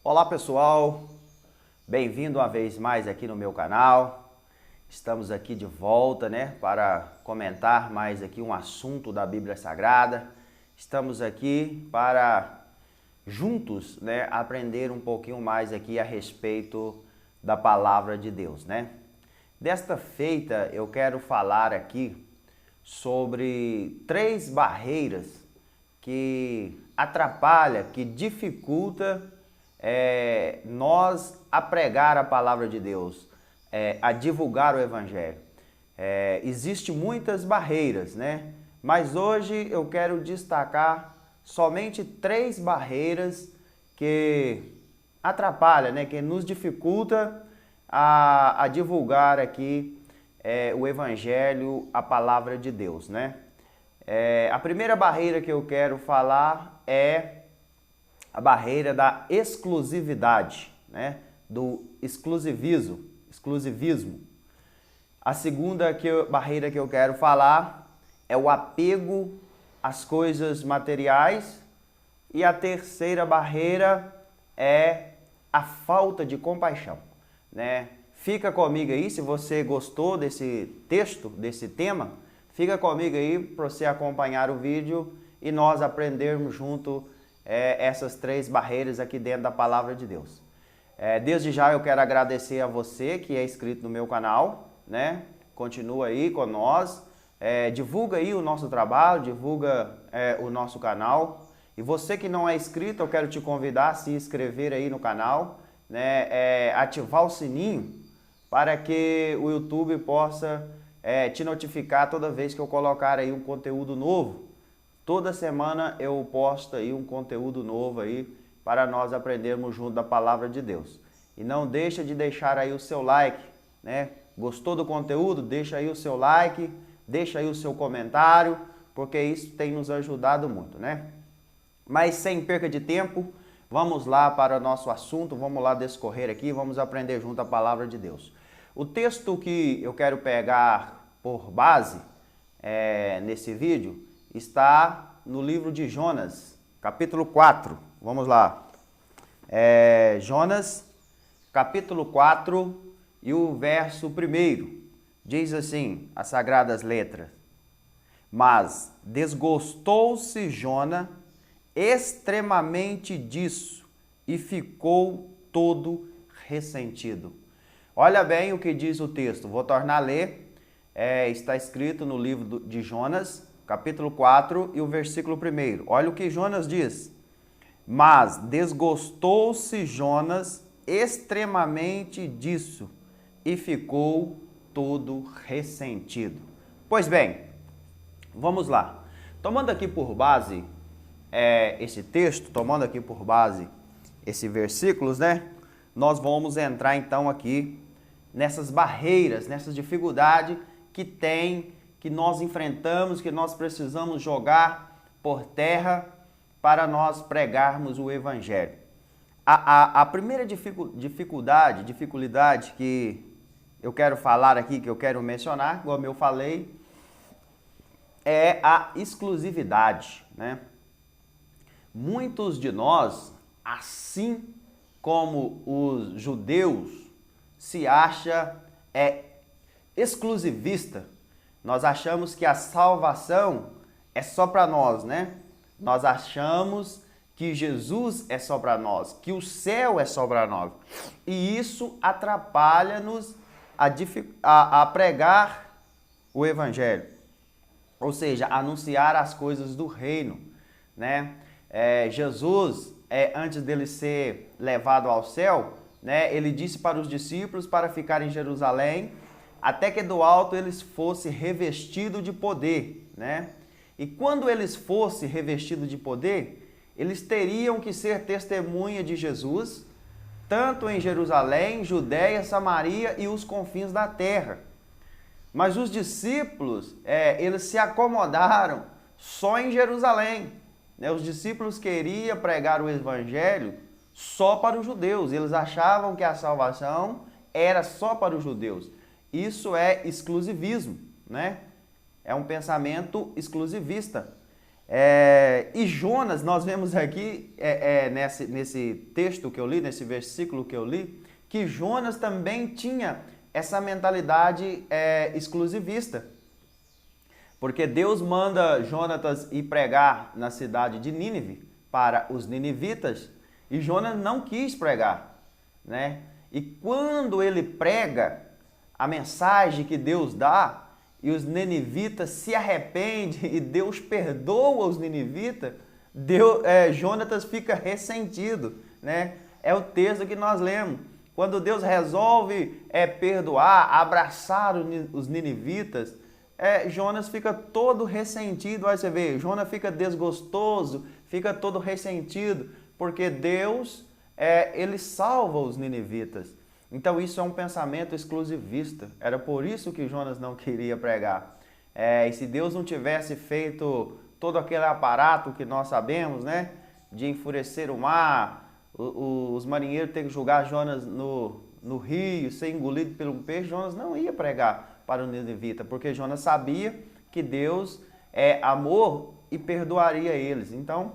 Olá pessoal, bem-vindo uma vez mais aqui no meu canal. Estamos aqui de volta, para comentar mais aqui um assunto da Bíblia Sagrada. Estamos aqui para juntos, aprender um pouquinho mais aqui a respeito da palavra de Deus, Desta feita eu quero falar aqui sobre 3 barreiras que atrapalham, que dificultam nós a pregar a palavra de Deus, a divulgar o Evangelho. Existem muitas barreiras, mas hoje eu quero destacar somente 3 barreiras que atrapalham, que nos dificulta a divulgar aqui o Evangelho, a palavra de Deus, a primeira barreira que eu quero falar é a barreira da exclusividade, do exclusivismo. A segunda barreira que eu quero falar é o apego às coisas materiais. E a terceira barreira é a falta de compaixão, Fica comigo aí, se você gostou desse texto, desse tema, fica comigo aí para você acompanhar o vídeo e nós aprendermos junto essas 3 barreiras aqui dentro da palavra de Deus. Desde já eu quero agradecer a você que é inscrito no meu canal, Continua aí com nós, divulga aí o nosso trabalho, divulga o nosso canal. E você que não é inscrito, eu quero te convidar a se inscrever aí no canal, ativar o sininho para que o YouTube possa te notificar toda vez que eu colocar aí um conteúdo novo. Toda semana eu posto aí um conteúdo novo aí para nós aprendermos junto da palavra de Deus. E não deixa de deixar aí o seu like, Gostou do conteúdo? Deixa aí o seu like, deixa aí o seu comentário, porque isso tem nos ajudado muito, Mas sem perca de tempo, vamos lá para o nosso assunto, vamos lá discorrer aqui, vamos aprender junto a palavra de Deus. O texto que eu quero pegar por base nesse vídeo está no livro de Jonas, capítulo 4. Vamos lá. Jonas, capítulo 4 e o verso 1. Diz assim, as sagradas letras: Mas desgostou-se Jona extremamente disso e ficou todo ressentido. Olha bem o que diz o texto, vou tornar a ler. Está escrito no livro de Jonas, capítulo 4 e o versículo 1. Olha o que Jonas diz. Mas desgostou-se Jonas extremamente disso e ficou todo ressentido. Pois bem, vamos lá. Tomando aqui por base esse texto, tomando aqui por base esses versículos, nós vamos entrar então aqui nessas barreiras, nessas dificuldades que nós enfrentamos, que nós precisamos jogar por terra para nós pregarmos o Evangelho. A primeira dificuldade que eu quero falar aqui, que eu quero mencionar, como eu falei, é a exclusividade, Muitos de nós, assim como os judeus, se acha exclusivista. Nós achamos que a salvação é só para nós, Nós achamos que Jesus é só para nós, que o céu é só para nós. E isso atrapalha-nos a pregar o Evangelho. Ou seja, anunciar as coisas do reino, Jesus, antes dele ser levado ao céu, ele disse para os discípulos para ficarem em Jerusalém, até que do alto eles fossem revestidos de poder, E quando eles fossem revestidos de poder, eles teriam que ser testemunha de Jesus, tanto em Jerusalém, Judéia, Samaria e os confins da terra. Mas os discípulos, eles se acomodaram só em Jerusalém. Os discípulos queriam pregar o Evangelho só para os judeus. Eles achavam que a salvação era só para os judeus. Isso é exclusivismo, É um pensamento exclusivista. E Jonas, nós vemos aqui, nesse texto que eu li, nesse versículo que eu li, que Jonas também tinha essa mentalidade exclusivista. Porque Deus manda Jonatas ir pregar na cidade de Nínive para os ninivitas e Jonas não quis pregar, né? E quando ele prega a mensagem que Deus dá e os ninivitas se arrependem e Deus perdoa os ninivitas, Jonatas fica ressentido, né? É o texto que nós lemos. Quando Deus resolve perdoar, abraçar os ninivitas, Jonas fica todo ressentido. Aí você vê, Jonas fica desgostoso, fica todo ressentido, porque Deus, ele salva os ninivitas. Então isso é um pensamento exclusivista. Era por isso que Jonas não queria pregar. E se Deus não tivesse feito todo aquele aparato que nós sabemos, né, de enfurecer o mar, os marinheiros terem que jogar Jonas no rio, ser engolido por um peixe, Jonas não ia pregar para o ninivita, porque Jonas sabia que Deus é amor e perdoaria eles. Então,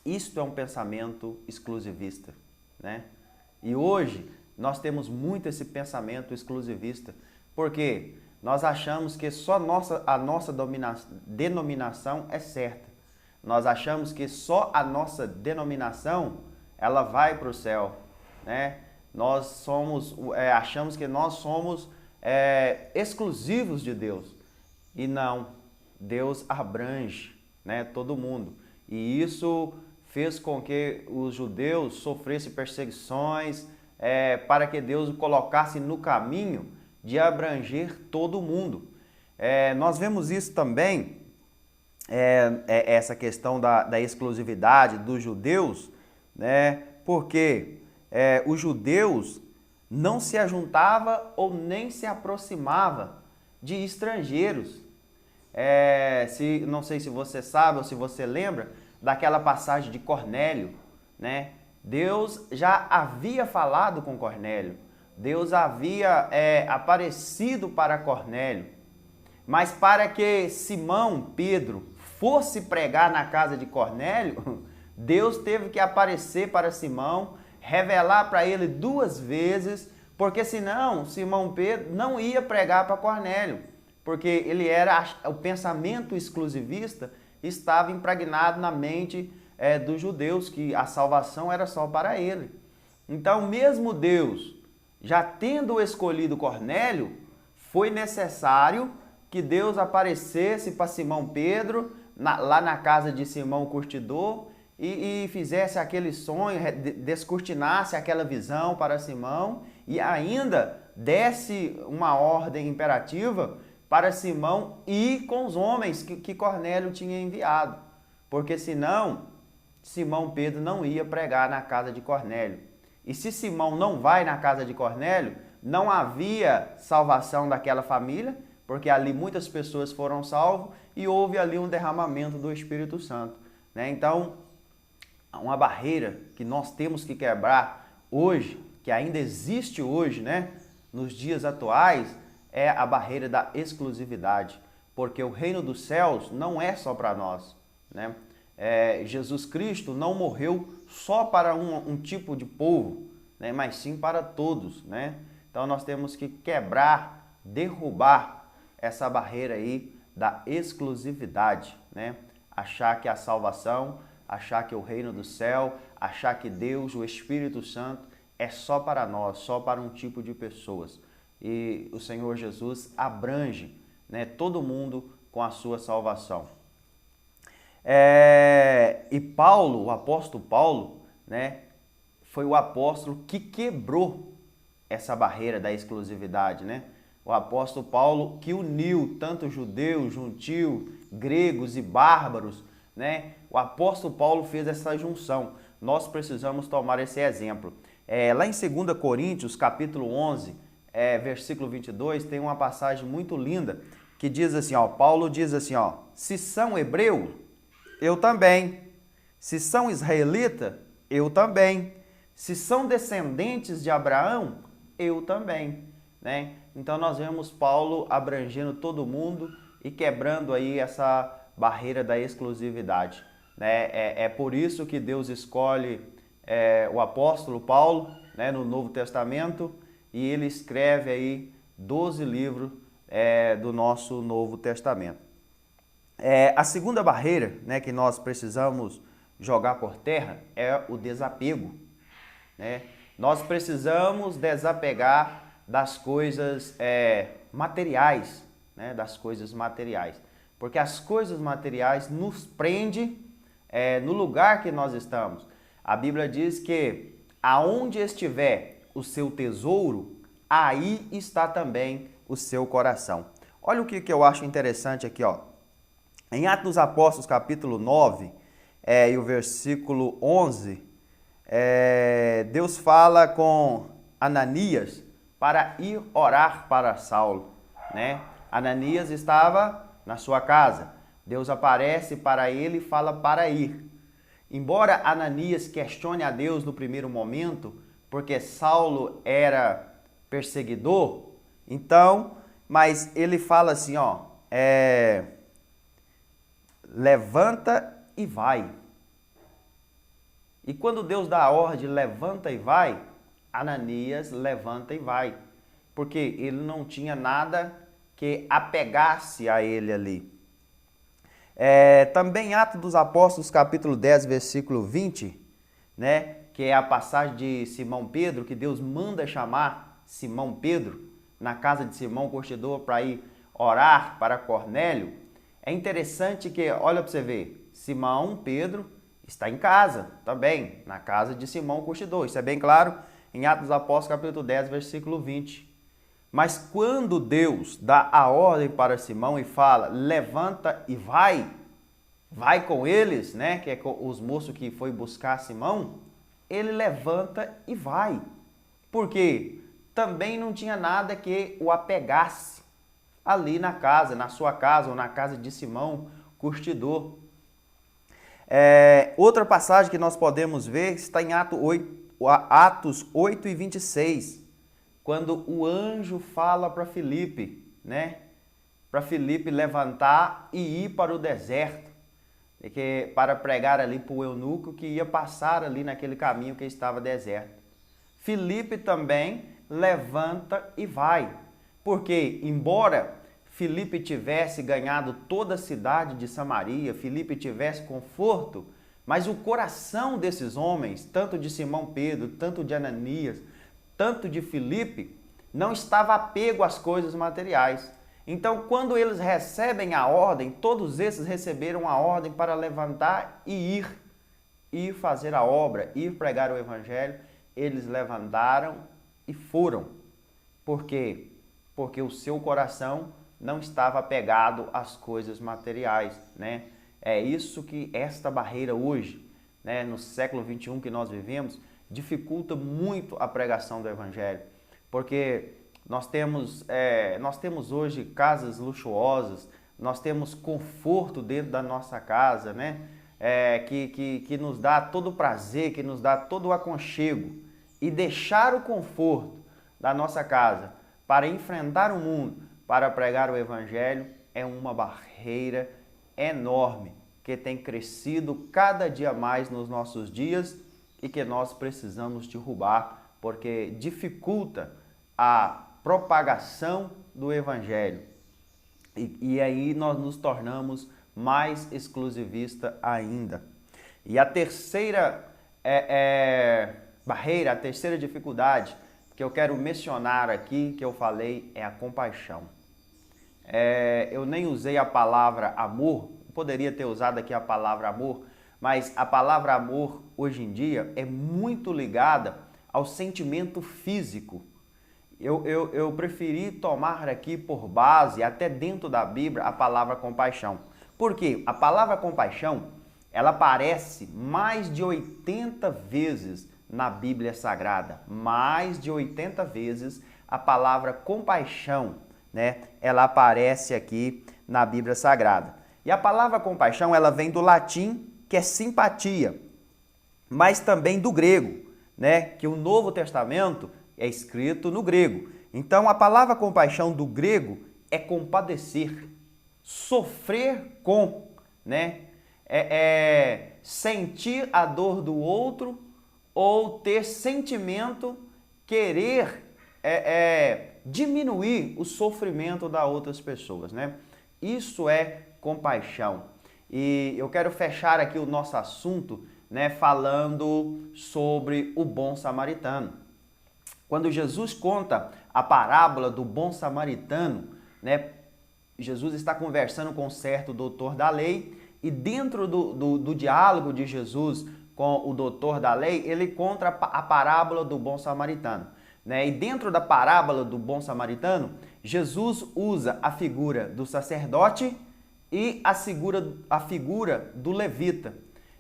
isto é um pensamento exclusivista, né? E hoje nós temos muito esse pensamento exclusivista, porque nós achamos que só a nossa denominação é certa. Nós achamos que só a nossa denominação ela vai para o céu, né? Nós achamos que nós somos exclusivos de Deus. E não, Deus abrange, né, todo mundo. E isso fez com que os judeus sofressem perseguições, para que Deus o colocasse no caminho de abranger todo mundo. Nós vemos isso também, essa questão da exclusividade dos judeus, né, porque os judeus não se ajuntava ou nem se aproximava de estrangeiros. Não sei se você sabe ou se você lembra daquela passagem de Cornélio, né? Deus já havia falado com Cornélio, Deus havia aparecido para Cornélio, mas para que Simão, Pedro, fosse pregar na casa de Cornélio, Deus teve que aparecer para Simão, revelar para ele 2 vezes, porque senão Simão Pedro não ia pregar para Cornélio, porque o pensamento exclusivista estava impregnado na mente dos judeus, que a salvação era só para ele. Então, mesmo Deus já tendo escolhido Cornélio, foi necessário que Deus aparecesse para Simão Pedro, lá na casa de Simão Curtidor, e fizesse aquele sonho, descortinasse aquela visão para Simão e ainda desse uma ordem imperativa para Simão ir com os homens que Cornélio tinha enviado, porque senão Simão Pedro não ia pregar na casa de Cornélio. E se Simão não vai na casa de Cornélio, não havia salvação daquela família, porque ali muitas pessoas foram salvas e houve ali um derramamento do Espírito Santo, né? Então, uma barreira que nós temos que quebrar hoje, que ainda existe hoje, né, nos dias atuais, é a barreira da exclusividade, porque o reino dos céus não é só para nós, né? Jesus Cristo não morreu só para um tipo de povo, né, mas sim para todos, né? Então nós temos que quebrar, derrubar essa barreira aí da exclusividade, né? Achar que a salvação, achar que o reino do céu, achar que Deus, o Espírito Santo, é só para nós, só para um tipo de pessoas. E o Senhor Jesus abrange, né, todo mundo com a sua salvação. E Paulo, o apóstolo Paulo, né, foi o apóstolo que quebrou essa barreira da exclusividade, né? O apóstolo Paulo que uniu tanto judeus, gentios, gregos e bárbaros, né? O apóstolo Paulo fez essa junção. Nós precisamos tomar esse exemplo. Lá em 2 Coríntios, capítulo 11, versículo 22, tem uma passagem muito linda que diz assim, ó, Paulo diz assim, ó, se são hebreus, eu também. Se são israelita, eu também. Se são descendentes de Abraão, eu também, né? Então nós vemos Paulo abrangendo todo mundo e quebrando aí essa barreira da exclusividade, né? É por isso que Deus escolhe o apóstolo Paulo, né, no Novo Testamento, e ele escreve aí 12 livros do nosso Novo Testamento. A segunda barreira, né, que nós precisamos jogar por terra é o desapego, né? Nós precisamos desapegar das coisas materiais, né, das coisas materiais, porque as coisas materiais nos prendem no lugar que nós estamos. A Bíblia diz que aonde estiver o seu tesouro, aí está também o seu coração. Olha o que eu acho interessante aqui, ó. Em Atos dos Apóstolos, capítulo 9, e o versículo 11, Deus fala com Ananias para ir orar para Saulo, né? Ananias estava na sua casa. Deus aparece para ele e fala para ir. Embora Ananias questione a Deus no primeiro momento, porque Saulo era perseguidor, então, mas ele fala assim, ó, levanta e vai. E quando Deus dá a ordem, levanta e vai, Ananias levanta e vai, porque ele não tinha nada que apegasse a ele ali. Também Atos dos Apóstolos, capítulo 10, versículo 20, né, que é a passagem de Simão Pedro, que Deus manda chamar Simão Pedro na casa de Simão Curtidor para ir orar para Cornélio. É interessante que, olha para você ver, Simão Pedro está em casa também, na casa de Simão Curtidor. Isso é bem claro em Atos dos Apóstolos, capítulo 10, versículo 20. Mas quando Deus dá a ordem para Simão e fala, levanta e vai com eles, né? Que é os moços que foi buscar Simão, ele levanta e vai. Por quê? Também não tinha nada que o apegasse ali na casa, na sua casa ou na casa de Simão Curtidor. Outra passagem que nós podemos ver está em Atos 8 e 26, quando o anjo fala para Filipe, né? Para Filipe levantar e ir para o deserto, para pregar ali para o eunuco que ia passar ali naquele caminho que estava deserto. Filipe também levanta e vai, porque embora Filipe tivesse ganhado toda a cidade de Samaria, Filipe tivesse conforto, mas o coração desses homens, tanto de Simão Pedro, tanto de Ananias, tanto de Filipe, não estava apego às coisas materiais. Então, quando eles recebem a ordem, todos esses receberam a ordem para levantar e ir fazer a obra, ir pregar o evangelho. Eles levantaram e foram. Por quê? Porque o seu coração não estava apegado às coisas materiais, né? É isso que esta barreira hoje, né, no século 21 que nós vivemos, dificulta muito a pregação do evangelho, porque nós temos hoje casas luxuosas, nós temos conforto dentro da nossa casa, né? Que nos dá todo o prazer, que nos dá todo o aconchego, e deixar o conforto da nossa casa para enfrentar o mundo, para pregar o evangelho, é uma barreira enorme que tem crescido cada dia mais nos nossos dias e que nós precisamos derrubar, porque dificulta a propagação do evangelho. E aí nós nos tornamos mais exclusivista ainda. E a terceira barreira, a terceira dificuldade que eu quero mencionar aqui, que eu falei, é a compaixão. Eu nem usei a palavra amor, poderia ter usado aqui a palavra amor, mas a palavra amor hoje em dia é muito ligada ao sentimento físico. Eu preferi tomar aqui por base, até dentro da Bíblia, a palavra compaixão. Por quê? A palavra compaixão, ela aparece mais de 80 vezes na Bíblia Sagrada. Mais de 80 vezes a palavra compaixão, né? Ela aparece aqui na Bíblia Sagrada. E a palavra compaixão, ela vem do latim, que é simpatia, mas também do grego, né? Que o Novo Testamento é escrito no grego. Então, a palavra compaixão do grego é compadecer, sofrer com, né? Sentir a dor do outro ou ter sentimento, querer diminuir o sofrimento das outras pessoas, né? Isso é compaixão. E eu quero fechar aqui o nosso assunto, né, falando sobre o bom samaritano. Quando Jesus conta a parábola do bom samaritano, né, Jesus está conversando com um certo doutor da lei e dentro do diálogo de Jesus com o doutor da lei, ele conta a parábola do bom samaritano, né? E dentro da parábola do bom samaritano, Jesus usa a figura do sacerdote e a figura do levita,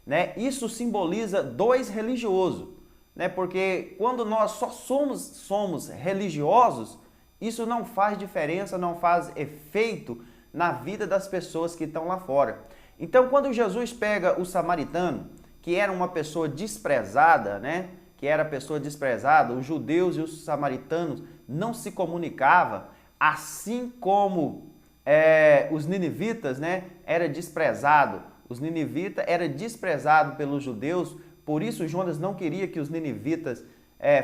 né? Isso simboliza dois religiosos, né? Porque quando nós só somos religiosos, isso não faz diferença, não faz efeito na vida das pessoas que estão lá fora. Então, quando Jesus pega o samaritano, que era uma pessoa desprezada, né? Que era pessoa desprezada, os judeus e os samaritanos não se comunicavam, assim como os ninivitas, né? Era desprezado. Os ninivitas eram desprezados pelos judeus, por isso Jonas não queria que os ninivitas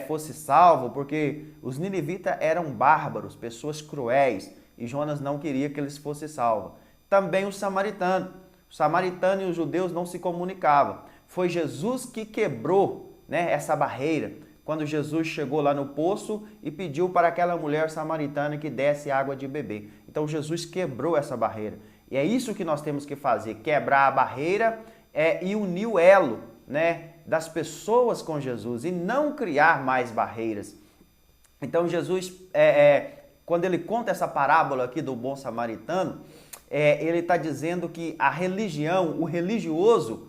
fossem salvos, porque os ninivitas eram bárbaros, pessoas cruéis, e Jonas não queria que eles fossem salvos. Também o samaritano e os judeus não se comunicavam. Foi Jesus que quebrou, né, essa barreira, quando Jesus chegou lá no poço e pediu para aquela mulher samaritana que desse água de beber. Então Jesus quebrou essa barreira. E é isso que nós temos que fazer, quebrar a barreira e unir o elo, né, das pessoas com Jesus e não criar mais barreiras. Então Jesus, quando ele conta essa parábola aqui do bom samaritano, ele está dizendo que a religião, o religioso,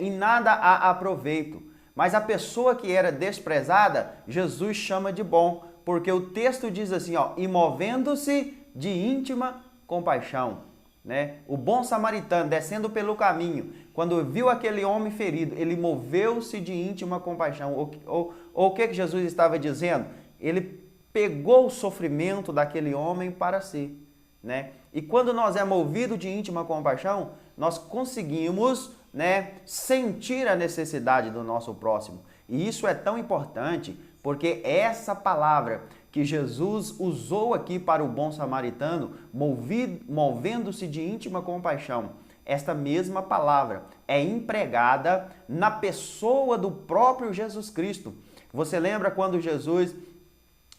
em nada há aproveito. Mas a pessoa que era desprezada, Jesus chama de bom, porque o texto diz assim, ó, e movendo-se de íntima compaixão, né? O bom samaritano, descendo pelo caminho, quando viu aquele homem ferido, ele moveu-se de íntima compaixão. O que Jesus estava dizendo? Ele pegou o sofrimento daquele homem para si, né? E quando nós é movido de íntima compaixão, nós conseguimos, né, sentir a necessidade do nosso próximo. E isso é tão importante, porque essa palavra que Jesus usou aqui para o bom samaritano, movendo-se de íntima compaixão, esta mesma palavra é empregada na pessoa do próprio Jesus Cristo. Você lembra quando Jesus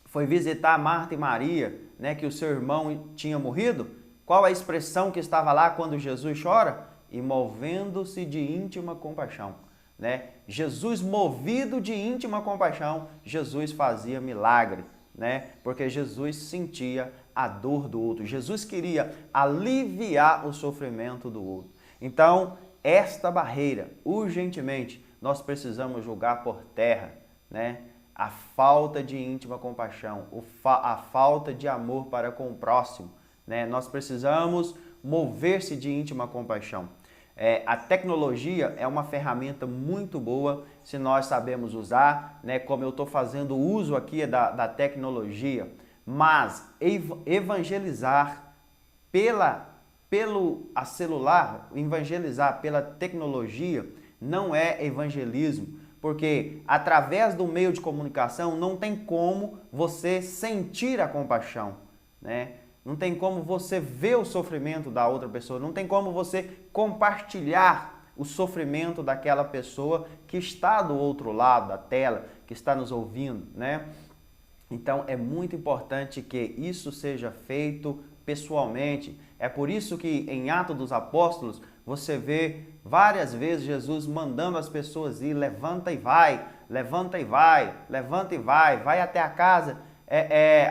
foi visitar Marta e Maria, né, que o seu irmão tinha morrido? Qual a expressão que estava lá quando Jesus chora? E movendo-se de íntima compaixão, né? Jesus, movido de íntima compaixão, Jesus fazia milagre, né? Porque Jesus sentia a dor do outro. Jesus queria aliviar o sofrimento do outro. Então, esta barreira, urgentemente, nós precisamos jogar por terra, né? A falta de íntima compaixão, a falta de amor para com o próximo, né? Nós precisamos mover-se de íntima compaixão. A tecnologia é uma ferramenta muito boa se nós sabemos usar, né? Como eu estou fazendo uso aqui da tecnologia, mas evangelizar pelo celular, evangelizar pela tecnologia não é evangelismo, porque através do meio de comunicação não tem como você sentir a compaixão, né? Não tem como você ver o sofrimento da outra pessoa, não tem como você compartilhar o sofrimento daquela pessoa que está do outro lado da tela, que está nos ouvindo, né? Então é muito importante que isso seja feito pessoalmente. É por isso que em Atos dos Apóstolos você vê várias vezes Jesus mandando as pessoas ir, levanta e vai, levanta e vai, levanta e vai até a casa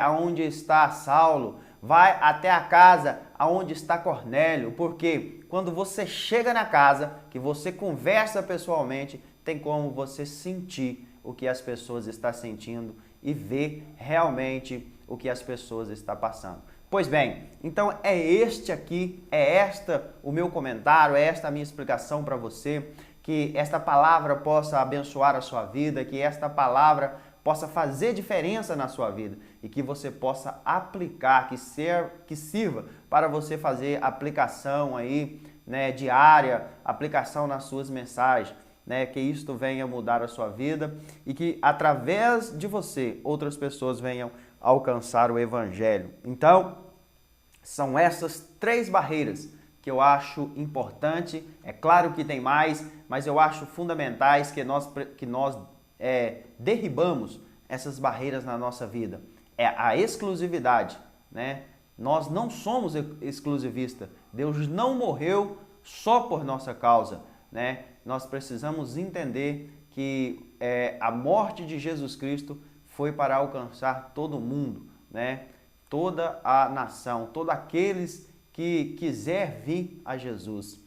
aonde está Saulo, vai até a casa aonde está Cornélio, porque quando você chega na casa, que você conversa pessoalmente, tem como você sentir o que as pessoas estão sentindo e ver realmente o que as pessoas estão passando. Pois bem, então esta o meu comentário, é esta a minha explicação para você, que esta palavra possa abençoar a sua vida, que esta palavra possa fazer diferença na sua vida e que você possa aplicar, que sirva para você fazer aplicação aí né, diária, aplicação nas suas mensagens, né, que isto venha mudar a sua vida e que através de você outras pessoas venham alcançar o Evangelho. Então, são essas 3 barreiras que eu acho importante. É claro que tem mais, mas eu acho fundamentais que nós derribamos essas barreiras na nossa vida. É a exclusividade, né? Nós não somos exclusivistas. Deus não morreu só por nossa causa, né? Nós precisamos entender que a morte de Jesus Cristo foi para alcançar todo mundo, né? Toda a nação, todos aqueles que quiser vir a Jesus.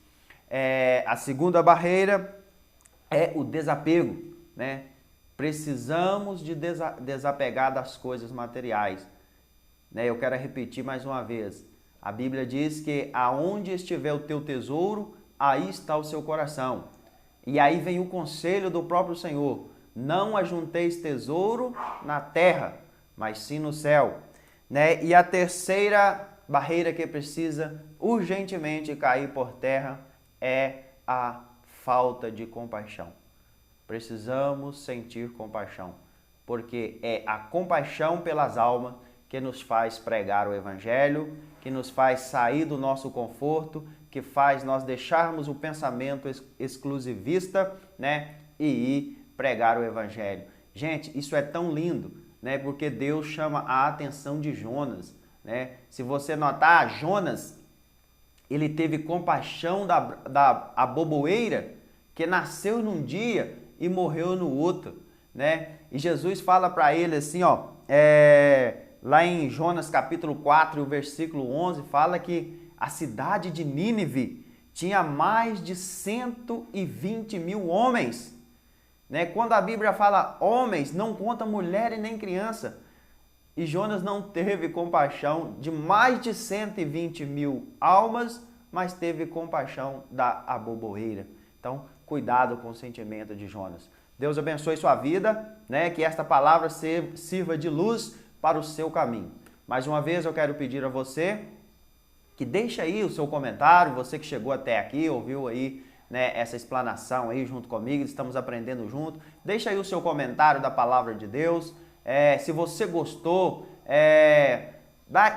A segunda barreira é o desapego, né? Precisamos de desapegar das coisas materiais, né? Eu quero repetir mais uma vez. A Bíblia diz que aonde estiver o teu tesouro, aí está o seu coração. E aí vem o conselho do próprio Senhor: não ajunteis tesouro na terra, mas sim no céu, né? E a terceira barreira que precisa urgentemente cair por terra é a falta de compaixão. Precisamos sentir compaixão, porque é a compaixão pelas almas que nos faz pregar o Evangelho, que nos faz sair do nosso conforto, que faz nós deixarmos o pensamento exclusivista, né, e ir pregar o Evangelho. Gente, isso é tão lindo, né, porque Deus chama a atenção de Jonas, né? Se você notar, Jonas, ele teve compaixão da aboboeira que nasceu num dia e morreu no outro, né? E Jesus fala para ele assim, ó, lá em Jonas capítulo 4, o versículo 11, fala que a cidade de Nínive tinha mais de 120 mil homens, né? Quando a Bíblia fala homens, não conta mulher e nem criança. E Jonas não teve compaixão de mais de 120 mil almas, mas teve compaixão da aboboeira. Então, cuidado com o sentimento de Jonas. Deus abençoe sua vida, né? Que esta palavra sirva de luz para o seu caminho. Mais uma vez eu quero pedir a você que deixe aí o seu comentário, você que chegou até aqui, ouviu aí, né, essa explanação aí junto comigo, estamos aprendendo junto. Deixa aí o seu comentário da palavra de Deus. Se você gostou,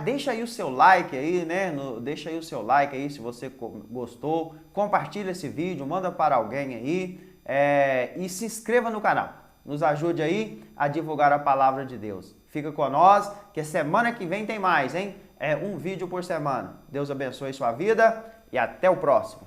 deixa aí o seu like aí, né? Deixa aí o seu like aí se você gostou. Compartilha esse vídeo, manda para alguém aí e se inscreva no canal. Nos ajude aí a divulgar a palavra de Deus. Fica com nós, que semana que vem tem mais, hein? Um vídeo por semana. Deus abençoe sua vida e até o próximo.